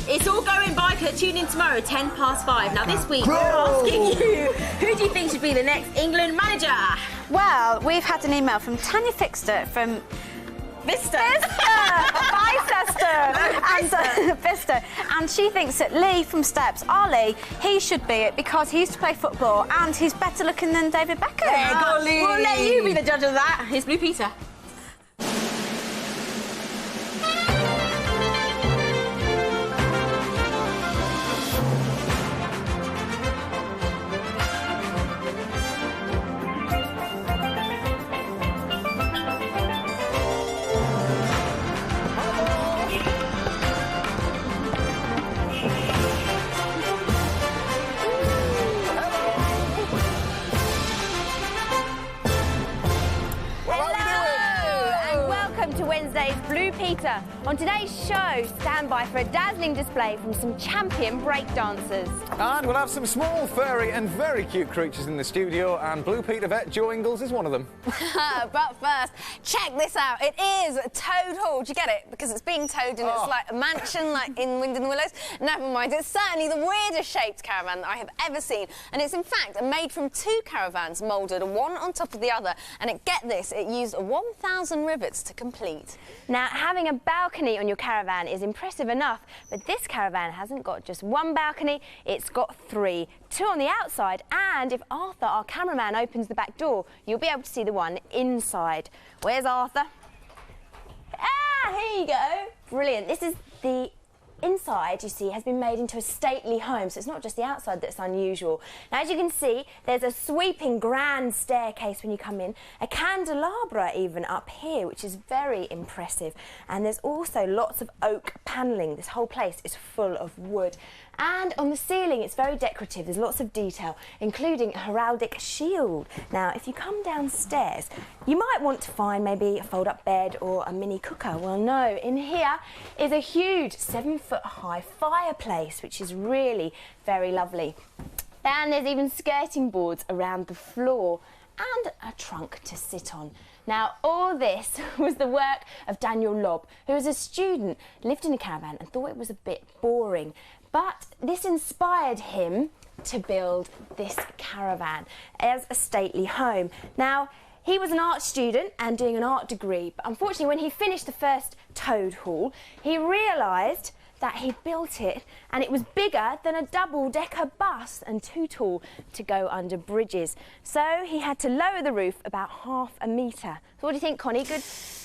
It's all going biker. Tune in tomorrow, 5:10. Now, this week, we're asking you, who do you think should be the next England manager? Well, we've had an email from Tanya Fixter from... Vista, and she thinks that Lee from Steps, Ali, he should be it because he used to play football and he's better looking than David Beckham. There, go Lee. We'll let you be the judge of that. Here's Blue Peter. Wednesday's Blue Peter. On today's show, stand by for a dazzling display from some champion breakdancers. And we'll have some small, furry and very cute creatures in the studio, and Blue Peter vet Joe Ingles is one of them. But first, check this out. It is Toad Hall. Do you get it? Because it's being towed and it's like a mansion like in Wind in the Willows. Never mind, it's certainly the weirdest shaped caravan that I have ever seen. And it's in fact made from two caravans moulded, one on top of the other. And get this, it used 1,000 rivets to complete. Now, having a balcony on your caravan is impressive enough, but this caravan hasn't got just one balcony, it's got three. Two on the outside, and if Arthur, our cameraman, opens the back door, you'll be able to see the one inside. Where's Arthur? Ah, here you go. Brilliant. This is the inside, you see, has been made into a stately home, so it's not just the outside that's unusual. Now, as you can see, there's a sweeping grand staircase when you come in, a candelabra even up here, which is very impressive, and there's also lots of oak panelling. This whole place is full of wood. And on the ceiling, it's very decorative. There's lots of detail, including a heraldic shield. Now, if you come downstairs, you might want to find maybe a fold-up bed or a mini cooker. Well, no, in here is a huge 7-foot-high fireplace, which is really very lovely. And there's even skirting boards around the floor and a trunk to sit on. Now, all this was the work of Daniel Lobb, who as a student lived in a caravan and thought it was a bit boring. But this inspired him to build this caravan as a stately home. Now, he was an art student and doing an art degree, but unfortunately when he finished the first Toad Hall, he realised that he built it and it was bigger than a double-decker bus and too tall to go under bridges. So he had to lower the roof about ½ a metre. So what do you think, Connie? Good?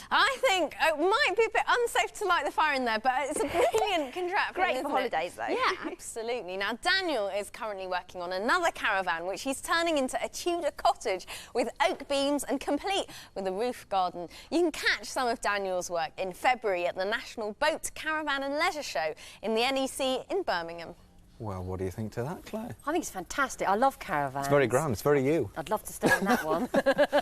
I think it might be a bit unsafe to light the fire in there, but it's a brilliant contraption. Great for holidays, though. Yeah, absolutely. Now, Daniel is currently working on another caravan, which he's turning into a Tudor cottage with oak beams and complete with a roof garden. You can catch some of Daniel's work in February at the National Boat, Caravan and Leisure Show in the NEC in Birmingham. Well, what do you think to that, Claire? I think it's fantastic. I love caravans. It's very grand, it's very you. I'd love to stay in that one.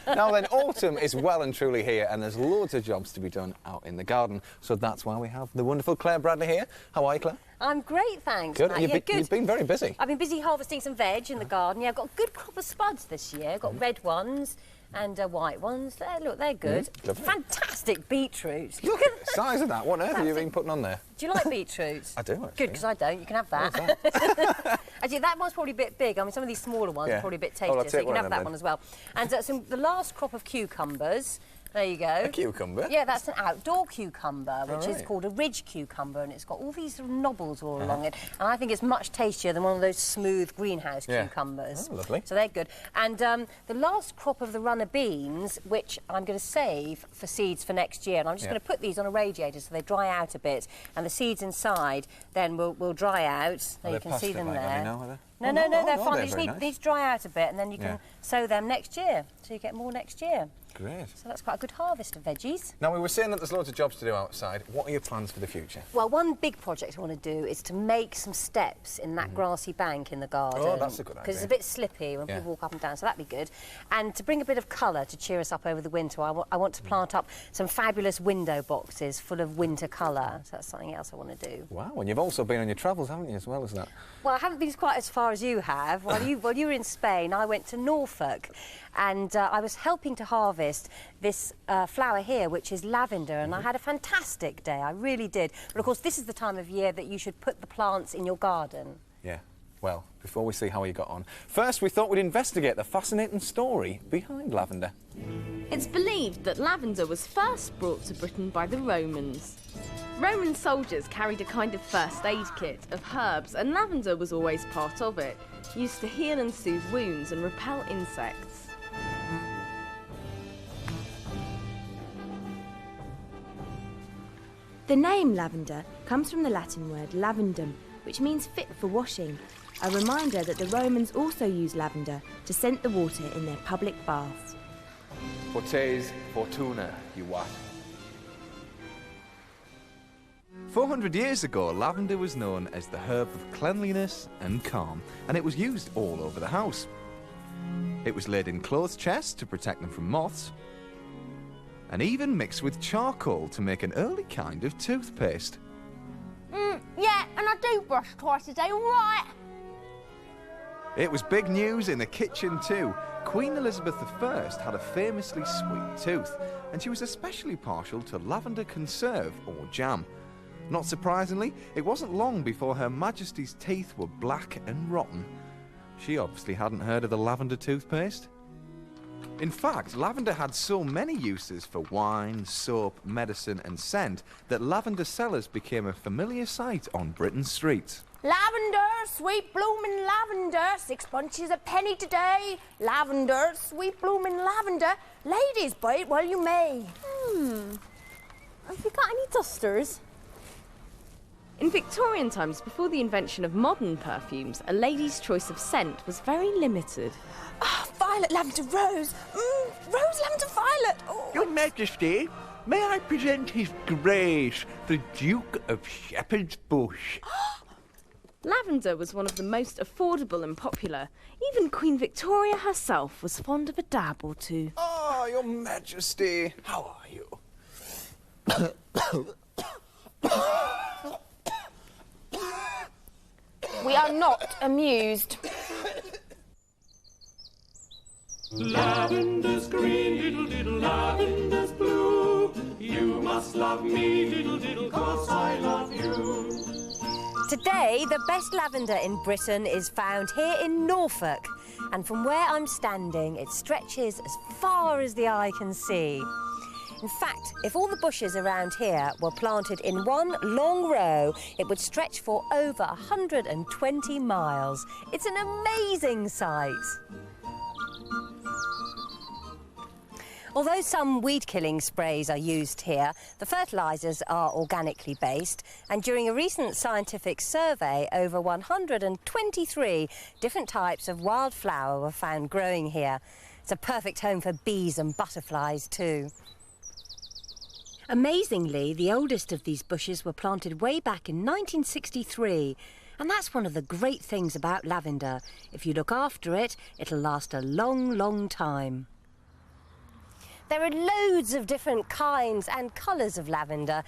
Now then, autumn is well and truly here and there's loads of jobs to be done out in the garden. So that's why we have the wonderful Claire Bradley here. How are you, Claire? I'm great, thanks. Good. Matt. You've been very busy. I've been busy harvesting some veg in the garden. Yeah, I've got a good crop of spuds this year. I've got red ones and white ones. Look, they're good. Fantastic beetroots. Look at the size of that. What on earth have you been putting on there? Do you like beetroots? I do, actually. Good, because I don't. You can have that. Actually, that one's probably a bit big. I mean, some of these smaller ones are probably a bit tastier, so you can have that one as well. And the last crop of cucumbers. There you go. A cucumber? Yeah, that's an outdoor cucumber, which is called a ridge cucumber, and it's got all these sort of knobbles all along it. And I think it's much tastier than one of those smooth greenhouse cucumbers. Oh, lovely. So they're good. And the last crop of the runner beans, which I'm going to save for seeds for next year, and I'm just going to put these on a radiator so they dry out a bit, and the seeds inside then will dry out. So you can see them there. No, they're fine. They just need to dry out a bit, and then you can sow them next year, so you get more next year. Great. So that's quite a good harvest of veggies. Now, we were saying that there's loads of jobs to do outside. What are your plans for the future? Well, one big project I want to do is to make some steps in that grassy bank in the garden. Oh, that's a good idea. Because it's a bit slippy when people walk up and down, so that'd be good. And to bring a bit of colour to cheer us up over the winter, I want to plant up some fabulous window boxes full of winter colour. So that's something else I want to do. Wow, and you've also been on your travels, haven't you, as well as that? Well, I haven't been quite as far far as you have. While you were in Spain, I went to Norfolk, and I was helping to harvest this flower here, which is lavender, and I had a fantastic day. I really did. But of course, this is the time of year that you should put the plants in your garden. Yeah. Well, before we see how you got on, first we thought we'd investigate the fascinating story behind lavender. It's believed that lavender was first brought to Britain by the Romans. Roman soldiers carried a kind of first aid kit of herbs, and lavender was always part of it, used to heal and soothe wounds and repel insects. The name lavender comes from the Latin word lavandum, which means fit for washing, a reminder that the Romans also used lavender to scent the water in their public baths. Fortes fortuna, you what? 400 years ago, lavender was known as the herb of cleanliness and calm, and it was used all over the house. It was laid in clothes chests to protect them from moths, and even mixed with charcoal to make an early kind of toothpaste. Yeah, and I do brush twice a day, all right? It was big news in the kitchen too. Queen Elizabeth I had a famously sweet tooth, and she was especially partial to lavender conserve or jam. Not surprisingly, it wasn't long before Her Majesty's teeth were black and rotten. She obviously hadn't heard of the lavender toothpaste. In fact, lavender had so many uses for wine, soap, medicine and scent that lavender sellers became a familiar sight on Britain's streets. Lavender, sweet blooming lavender, 6 bunches a penny today. Lavender, sweet blooming lavender. Ladies, buy it while you may. Have you got any dusters? In Victorian times, before the invention of modern perfumes, a lady's choice of scent was very limited. Violet, lavender, rose. Rose, lavender, violet. Oh. Your Majesty, may I present His Grace, the Duke of Shepherd's Bush? Lavender was one of the most affordable and popular. Even Queen Victoria herself was fond of a dab or two. Oh, Your Majesty, how are you? We are not amused. Lavender's green, diddle diddle, lavender's blue. You must love me, diddle diddle, 'cause I love you. Today, the best lavender in Britain is found here in Norfolk. And from where I'm standing, it stretches as far as the eye can see. In fact, if all the bushes around here were planted in one long row, it would stretch for over 120 miles. It's an amazing sight. Although some weed-killing sprays are used here, the fertilisers are organically based, and during a recent scientific survey, over 123 different types of wildflower were found growing here. It's a perfect home for bees and butterflies too. Amazingly, the oldest of these bushes were planted way back in 1963, and that's one of the great things about lavender. If you look after it, it'll last a long, long time. There are loads of different kinds and colours of lavender,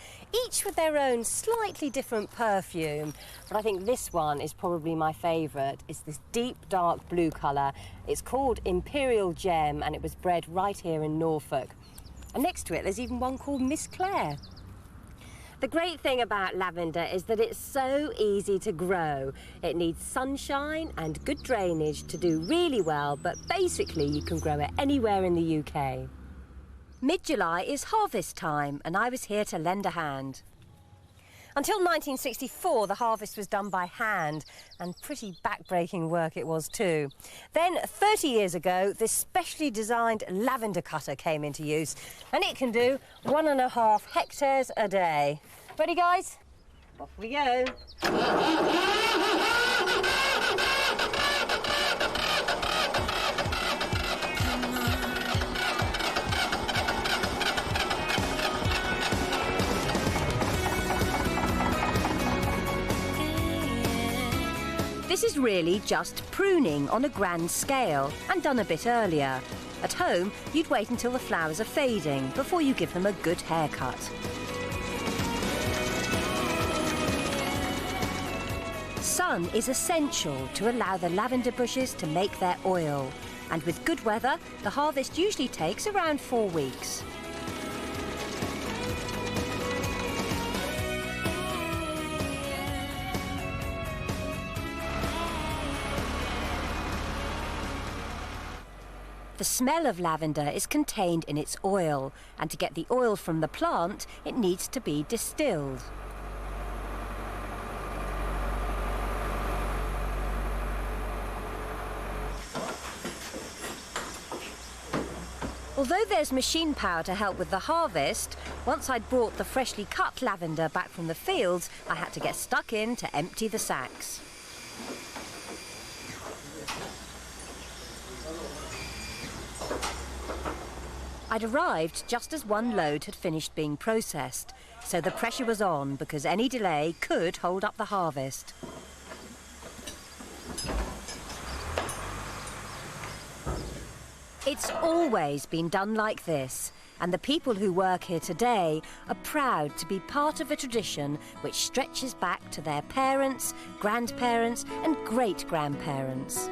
each with their own slightly different perfume. But I think this one is probably my favourite. It's this deep dark blue colour. It's called Imperial Gem, and it was bred right here in Norfolk. And next to it, there's even one called Miss Claire. The great thing about lavender is that it's so easy to grow. It needs sunshine and good drainage to do really well, but basically you can grow it anywhere in the UK. Mid-July is harvest time, and I was here to lend a hand. Until 1964, the harvest was done by hand, and pretty back-breaking work it was too. Then, 30 years ago, this specially designed lavender cutter came into use, and it can do 1.5 hectares a day. Ready, guys? Off we go. This is really just pruning on a grand scale, and done a bit earlier. At home, you'd wait until the flowers are fading before you give them a good haircut. sun is essential to allow the lavender bushes to make their oil. And with good weather, the harvest usually takes around 4 weeks. The smell of lavender is contained in its oil, and to get the oil from the plant, it needs to be distilled. Although there's machine power to help with the harvest, once I'd brought the freshly cut lavender back from the fields, I had to get stuck in to empty the sacks. I'd arrived just as one load had finished being processed, so the pressure was on because any delay could hold up the harvest. It's always been done like this, and the people who work here today are proud to be part of a tradition which stretches back to their parents, grandparents and great-grandparents.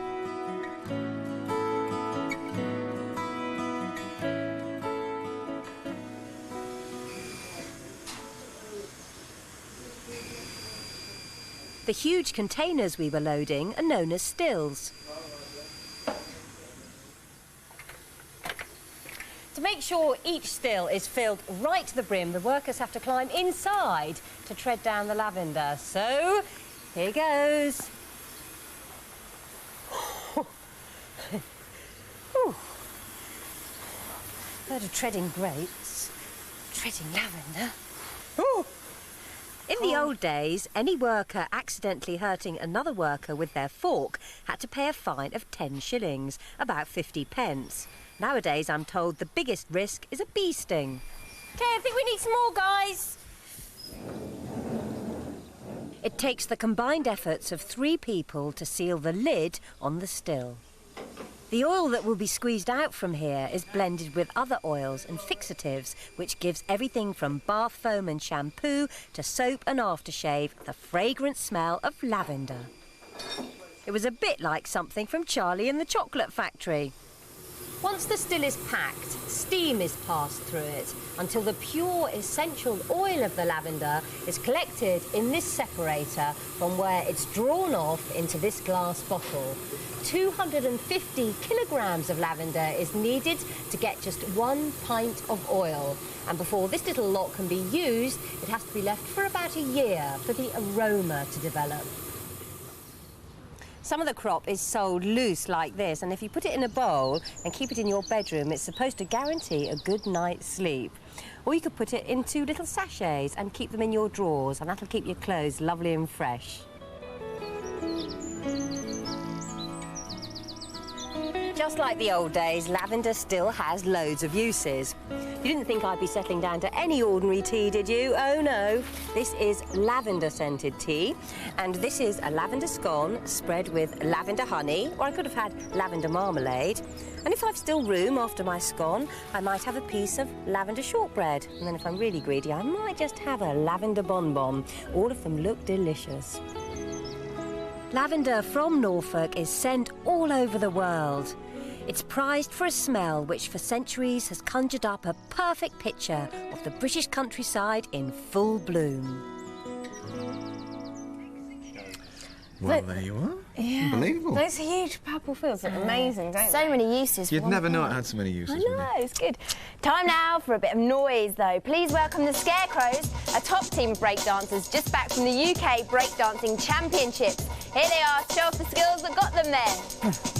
The huge containers we were loading are known as stills. To make sure each still is filled right to the brim, the workers have to climb inside to tread down the lavender. So, here goes. Heard of treading grapes, treading lavender. Ooh. In the old days, any worker accidentally hurting another worker with their fork had to pay a fine of 10 shillings, about 50 pence. Nowadays, I'm told the biggest risk is a bee sting. Okay, I think we need some more, guys. It takes the combined efforts of 3 people to seal the lid on the still. The oil that will be squeezed out from here is blended with other oils and fixatives, which gives everything from bath foam and shampoo to soap and aftershave the fragrant smell of lavender. It was a bit like something from Charlie and the Chocolate Factory. Once the still is packed, steam is passed through it until the pure essential oil of the lavender is collected in this separator from where it's drawn off into this glass bottle. 250 kilograms of lavender is needed to get just 1 pint of oil. And before this little lot can be used, it has to be left for about a year for the aroma to develop. Some of the crop is sold loose like this, and if you put it in a bowl and keep it in your bedroom, it's supposed to guarantee a good night's sleep. Or you could put it into little sachets and keep them in your drawers, and that'll keep your clothes lovely and fresh. Just like the old days, lavender still has loads of uses. You didn't think I'd be settling down to any ordinary tea, did you? Oh no, this is lavender-scented tea, and this is a lavender scone spread with lavender honey, or I could have had lavender marmalade. And if I've still room after my scone, I might have a piece of lavender shortbread. And then if I'm really greedy, I might just have a lavender bonbon. All of them look delicious. Lavender from Norfolk is sent all over the world. It's prized for a smell which for centuries has conjured up a perfect picture of the British countryside in full bloom. Well, there you are. Yeah. Unbelievable. Those huge purple fields look amazing, don't they? So many uses. You'd never know it had so many uses. I know, it's good. Time now for a bit of noise, though. Please welcome the Scarecrows, a top team of breakdancers just back from the UK Breakdancing Championships. Here they are to show off the skills that got them there. Yeah!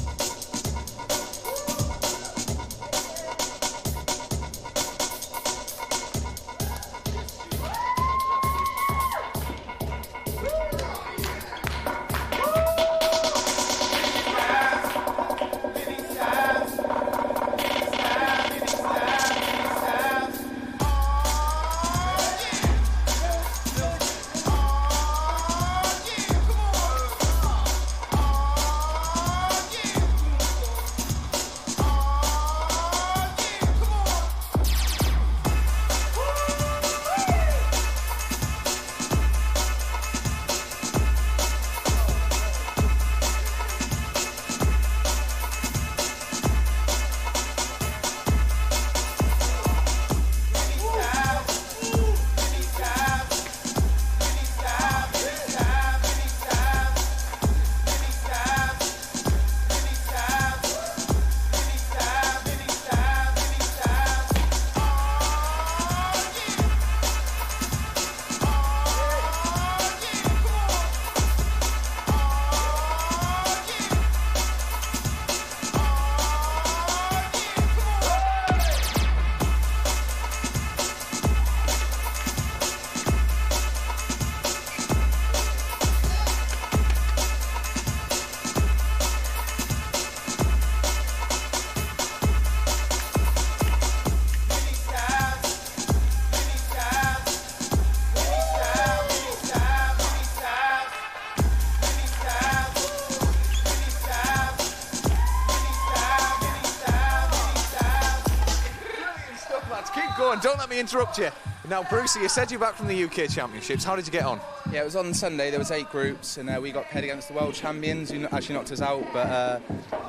on, don't let me interrupt you. Now, Brucey, you said you're back from the UK Championships. How did you get on? Yeah, it was on Sunday. There was 8 groups, and we got paired against the world champions, who actually knocked us out, but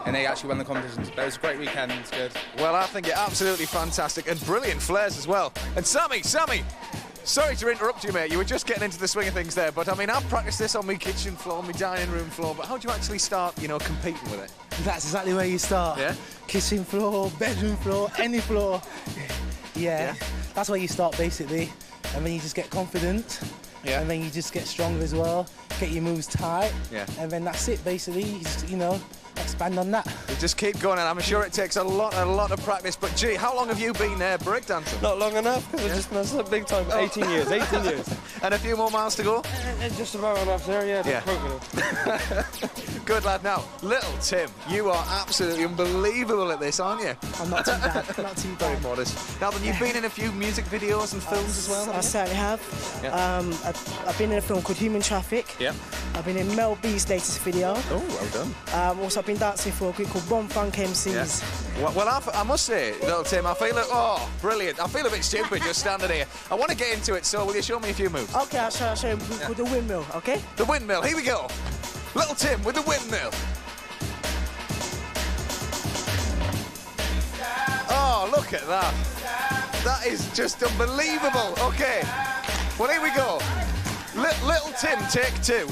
and they actually won the competition. But it was a great weekend. It's good. Well, I think you're absolutely fantastic and brilliant flares as well. And Sammy, sorry to interrupt you, mate. You were just getting into the swing of things there, but I mean, I've practiced this on my kitchen floor, my dining room floor, but how do you actually start, you know, competing with it? That's exactly where you start. Yeah? Kitchen floor, bedroom floor, any floor. Yeah, that's where you start, basically. And then you just get confident. Yeah. And then you just get stronger as well, get your moves tight. Yeah. And then that's it, basically. You just, you know, expand on that. You just keep going, and I'm sure it takes a lot of practice. But gee, how long have you been breakdancing? Not long enough, because I've just messed up big time. 18 years, 18 years. And a few more miles to go? Just about enough there, yeah. Good lad. Now, little Tim, you are absolutely unbelievable at this, aren't you? I'm not too bad, not too bad. Very modest. Now then, you've been in a few music videos and films as well, I certainly have. Yeah. I've been in a film called Human Traffic. Yeah. I've been in Mel B's latest video. Oh, well done. Also, I've been dancing for a group called Bomb Funk MCs. Yeah. Well, I must say, little Tim, I feel it. Oh, brilliant. I feel a bit stupid just standing here. I want to get into it, so will you show me a few moves? Okay, I'll show you with the windmill, okay? The windmill, here we go. Little Tim with the windmill. Oh, look at that. That is just unbelievable. Okay, well, here we go. Little Tim, take 2.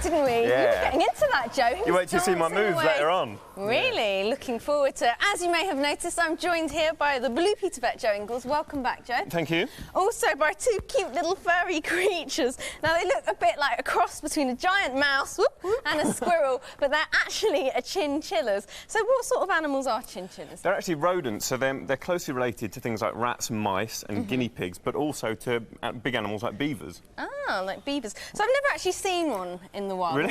Didn't we? Yeah. You were getting into that, Joe. You wait to see my moves later on. Really? Yeah. Looking forward to it. As you may have noticed, I'm joined here by the Blue Peter vet, Joe Ingles. Welcome back, Joe. Thank you. Also by 2 cute little furry creatures. Now, they look a bit like a cross between a giant mouse and a squirrel, but they're actually chinchillas. So what sort of animals are chinchillas? They're actually rodents, so they're closely related to things like rats and mice and guinea pigs, but also to big animals like beavers. Ah, like beavers. So I've never actually seen one in the wild. Really?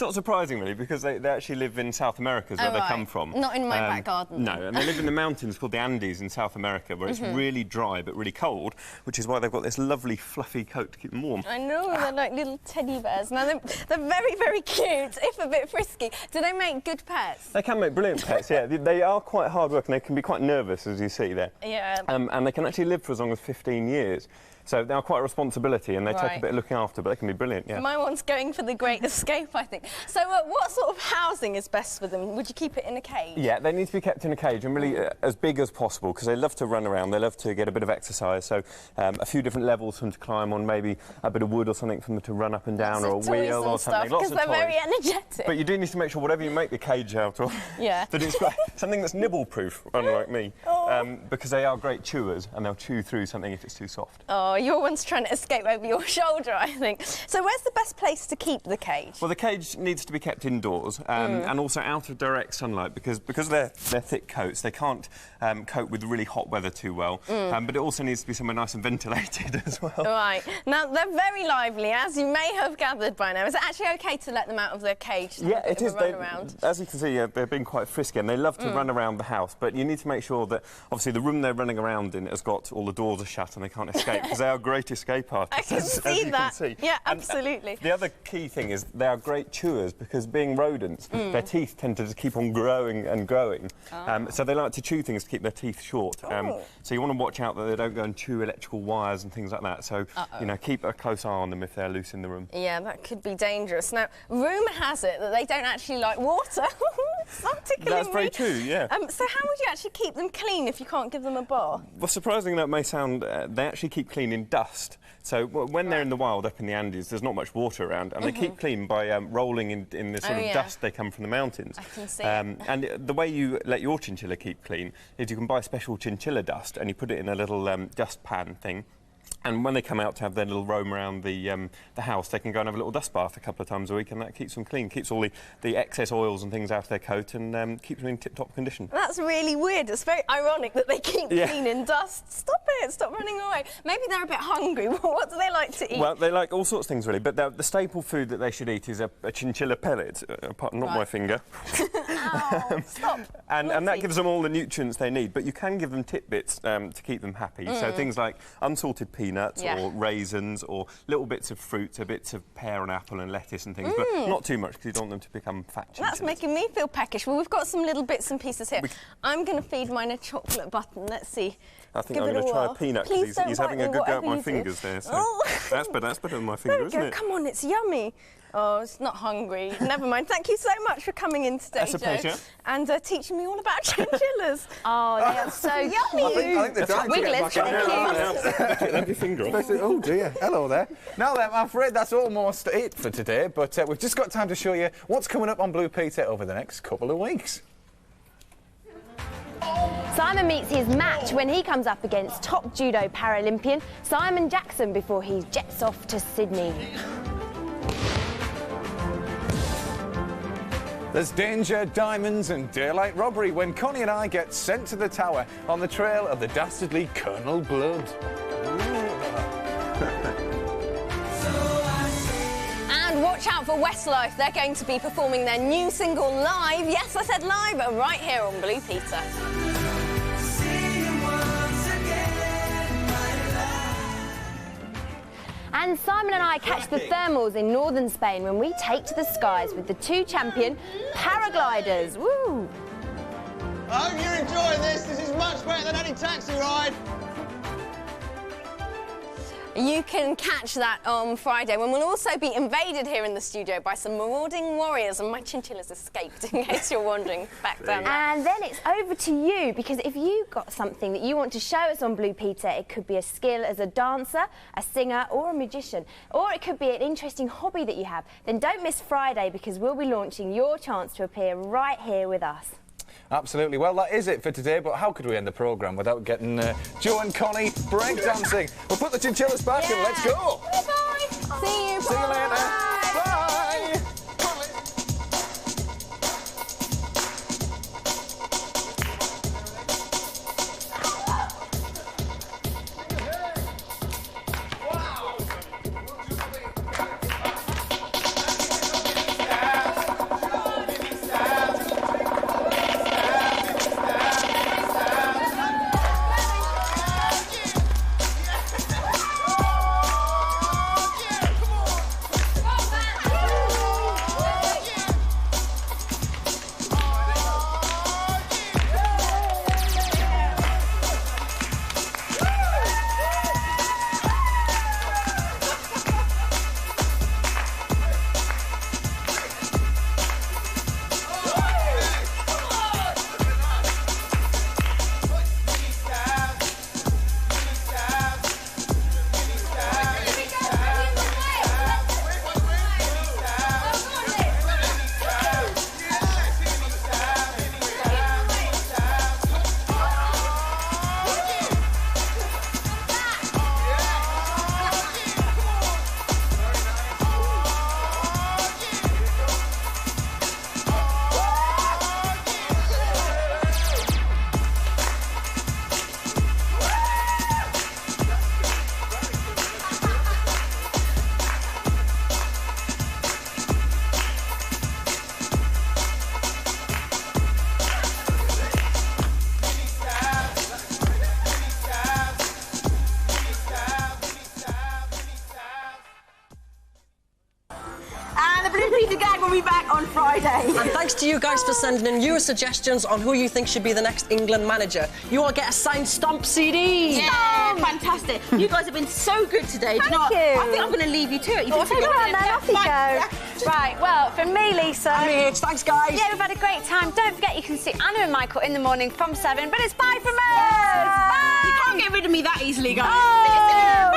Not surprising, really, because they actually live in South America, is where they come from. Not in my back garden. No, and they live in the mountains called the Andes in South America, where it's really dry but really cold, which is why they've got this lovely fluffy coat to keep them warm. I know, they're like little teddy bears. Now, they're very, very cute, if a bit frisky. Do they make good pets? They can make brilliant pets, yeah. They are quite hard work, and they can be quite nervous, as you see there. Yeah. And they can actually live for as long as 15 years. So they are quite a responsibility, and they take a bit of looking after, but they can be brilliant, yeah. My one's going for the great escape, I think. So what sort of housing is best for them? Would you keep it in a cage? Yeah, they need to be kept in a cage, and really as big as possible, because they love to run around, they love to get a bit of exercise, so a few different levels for them to climb on, maybe a bit of wood or something for them to run up and down, or a wheel or something. Because they're very energetic. But you do need to make sure whatever you make the cage out of, that it's great. Something that's nibble-proof, unlike me, because they are great chewers, and they'll chew through something if it's too soft. Oh, your one's trying to escape over your shoulder, I think. So where's the best place to keep the cage? Well, the cage needs to be kept indoors and also out of direct sunlight because they're thick coats, they can't cope with really hot weather too well. But it also needs to be somewhere nice and ventilated as well. Right. Now, they're very lively, as you may have gathered by now. Is it actually OK to let them out of their cage to have a bit of a run around? As you can see, they're being quite frisky and they love to run around the house, but you need to make sure that, obviously, the room they're running around in has got all the doors are shut and they can't escape, because they are great escape artists, as you can see. Yeah, absolutely. The other key thing is they are great chewers, because being rodents, their teeth tend to just keep on growing and growing. So they like to chew things to keep their teeth short. So you want to watch out that they don't go and chew electrical wires and things like that. So, you know, keep a close eye on them if they're loose in the room. Yeah, that could be dangerous. Now, rumour has it that they don't actually like water. Stop tickling That's very true, yeah. So how would you actually keep them clean if you can't give them a bath? Well, surprisingly that may sound, they actually keep clean in dust. So when they're in the wild up in the Andes, there's not much water around, and they keep clean by rolling in the sort of dust they come from the mountains. I can see And the way you let your chinchilla keep clean is you can buy special chinchilla dust, and you put it in a little dust pan thing, And when they come out to have their little roam around the house, they can go and have a little dust bath a couple of times a week, and that keeps them clean, keeps all the excess oils and things out of their coat, and keeps them in tip-top condition. That's really weird. It's very ironic that they keep cleaning dust. Stop it. Stop running away. Maybe they're a bit hungry. What do they like to eat? Well, they like all sorts of things, really, but the staple food that they should eat is a chinchilla pellet, not my finger. Ow, stop. And that gives them all the nutrients they need, but you can give them tidbits to keep them happy. So things like unsalted peanuts or raisins or little bits of fruit, so bits of pear and apple and lettuce and things, but not too much because you don't want them to become fat chinchillas. That's making me feel peckish. Well, we've got some little bits and pieces here. I'm going to feed mine a chocolate button. Let's see. I think I'm going to try a peanut because he's having a good go at my fingers there. So that's better than my finger, isn't it? Come on, it's yummy. Oh, it's not hungry. Never mind. Thank you so much for coming in today, That's a pleasure. And teaching me all about chinchillas. Oh, they are so yummy. I think they're trying to get back in. Have your finger on. Oh dear, hello there. Now then, I'm afraid that's almost it for today, but we've just got time to show you what's coming up on Blue Peter over the next couple of weeks. Simon meets his match when he comes up against top judo Paralympian Simon Jackson before he jets off to Sydney. There's danger, diamonds and daylight robbery when Connie and I get sent to the tower on the trail of the dastardly Colonel Blood. And watch out for Westlife. They're going to be performing their new single live. Yes, I said live, right here on Blue Peter. And Simon and I catch the thermals in northern Spain when we take to the skies with the two champion paragliders. Woo! I hope you're enjoying this. This is much better than any taxi ride. You can catch that on Friday when we'll also be invaded here in the studio by some marauding warriors, and my chinchillas escaped, in case you're wondering back down there. And then it's over to you, because if you've got something that you want to show us on Blue Peter, it could be a skill as a dancer, a singer or a magician, or it could be an interesting hobby that you have, then don't miss Friday, because we'll be launching your chance to appear right here with us. Absolutely. Well, that is it for today, but how could we end the programme without getting Joe and Connie breakdancing? We'll put the chinchillas back and let's go. Bye-bye. See you. See you later. Bye. And thanks to you guys for sending in your suggestions on who you think should be the next England manager. You all get a signed Stomp CD. Yeah, fantastic. You guys have been so good today. Thank Do you know what? you. I think I'm going to leave you to it. Off you go. Off you go. Right, well, from me, Lisa. Thanks, guys. Yeah, we've had a great time. Don't forget you can see Anna and Michael in the morning from 7, but it's bye from us. Bye. You can't get rid of me that easily, guys. Oh.